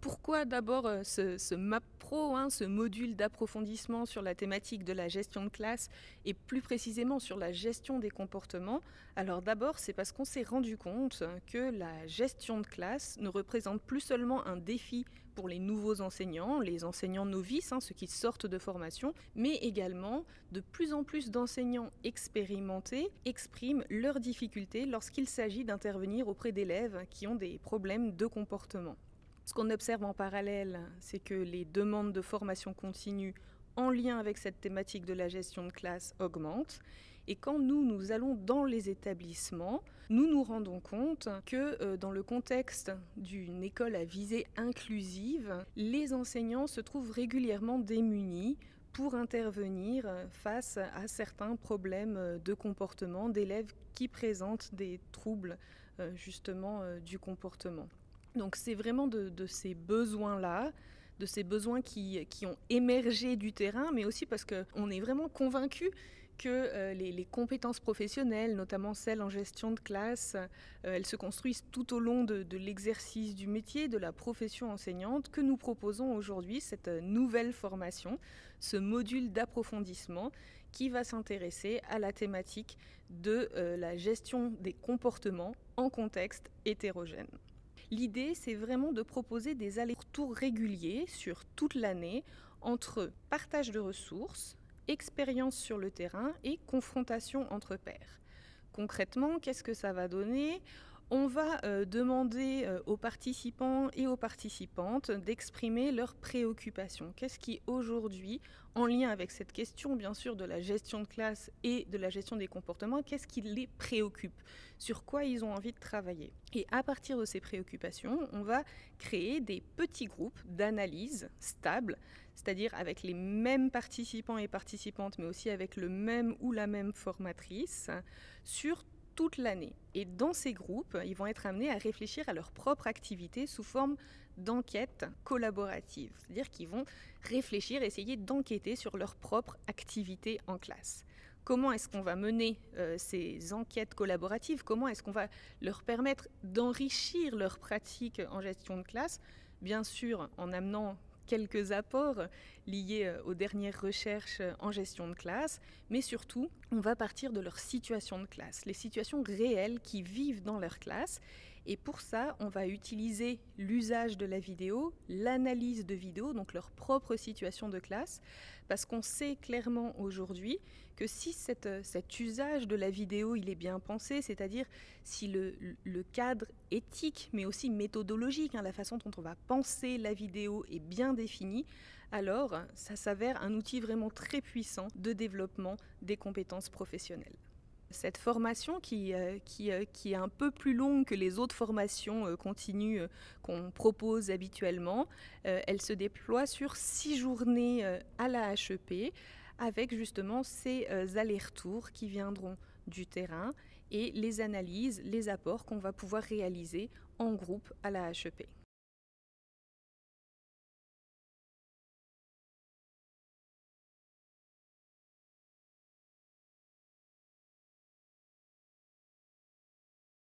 Pourquoi d'abord ce MAP Pro, hein, ce module d'approfondissement sur la thématique de la gestion de classe et plus précisément sur la gestion des comportements? Alors d'abord, c'est parce qu'on s'est rendu compte que la gestion de classe ne représente plus seulement un défi pour les nouveaux enseignants, les enseignants novices, hein, ceux qui sortent de formation, mais également de plus en plus d'enseignants expérimentés expriment leurs difficultés lorsqu'il s'agit d'intervenir auprès d'élèves qui ont des problèmes de comportement. Ce qu'on observe en parallèle, c'est que les demandes de formation continue en lien avec cette thématique de la gestion de classe augmentent. Et quand nous allons dans les établissements, nous nous rendons compte que dans le contexte d'une école à visée inclusive, les enseignants se trouvent régulièrement démunis pour intervenir face à certains problèmes de comportement d'élèves qui présentent des troubles justement du comportement. Donc c'est vraiment de ces besoins-là, de ces besoins qui ont émergé du terrain, mais aussi parce qu'on est vraiment convaincu que les compétences professionnelles, notamment celles en gestion de classe, elles se construisent tout au long de l'exercice du métier, de la profession enseignante, que nous proposons aujourd'hui, cette nouvelle formation, ce module d'approfondissement qui va s'intéresser à la thématique de la gestion des comportements en contexte hétérogène. L'idée, c'est vraiment de proposer des allers-retours réguliers sur toute l'année entre partage de ressources, expérience sur le terrain et confrontation entre pairs. Concrètement, qu'est-ce que ça va donner ? On va demander aux participants et aux participantes d'exprimer leurs préoccupations. Qu'est-ce qui aujourd'hui, en lien avec cette question bien sûr de la gestion de classe et de la gestion des comportements, qu'est-ce qui les préoccupe? Sur quoi ils ont envie de travailler? Et à partir de ces préoccupations, on va créer des petits groupes d'analyse stables, c'est-à-dire avec les mêmes participants et participantes, mais aussi avec le même ou la même formatrice, sur toute l'année. Et dans ces groupes, ils vont être amenés à réfléchir à leur propre activité sous forme d'enquête collaborative. C'est-à-dire qu'ils vont réfléchir, essayer d'enquêter sur leur propre activité en classe. Comment est-ce qu'on va mener ces enquêtes collaboratives? Comment est-ce qu'on va leur permettre d'enrichir leur pratique en gestion de classe? Bien sûr, en amenant quelques apports liés aux dernières recherches en gestion de classe, mais surtout, on va partir de leur situation de classe, les situations réelles qu'ils vivent dans leur classe. Et pour ça, on va utiliser l'usage de la vidéo, l'analyse de vidéo, donc leur propre situation de classe, parce qu'on sait clairement aujourd'hui que si cet usage de la vidéo il est bien pensé, c'est-à-dire si le cadre éthique, mais aussi méthodologique, hein, la façon dont on va penser la vidéo est bien définie, alors ça s'avère un outil vraiment très puissant de développement des compétences professionnelles. Cette formation qui est un peu plus longue que les autres formations continues qu'on propose habituellement, elle se déploie sur 6 journées à la HEP avec justement ces allers-retours qui viendront du terrain et les analyses, les apports qu'on va pouvoir réaliser en groupe à la HEP.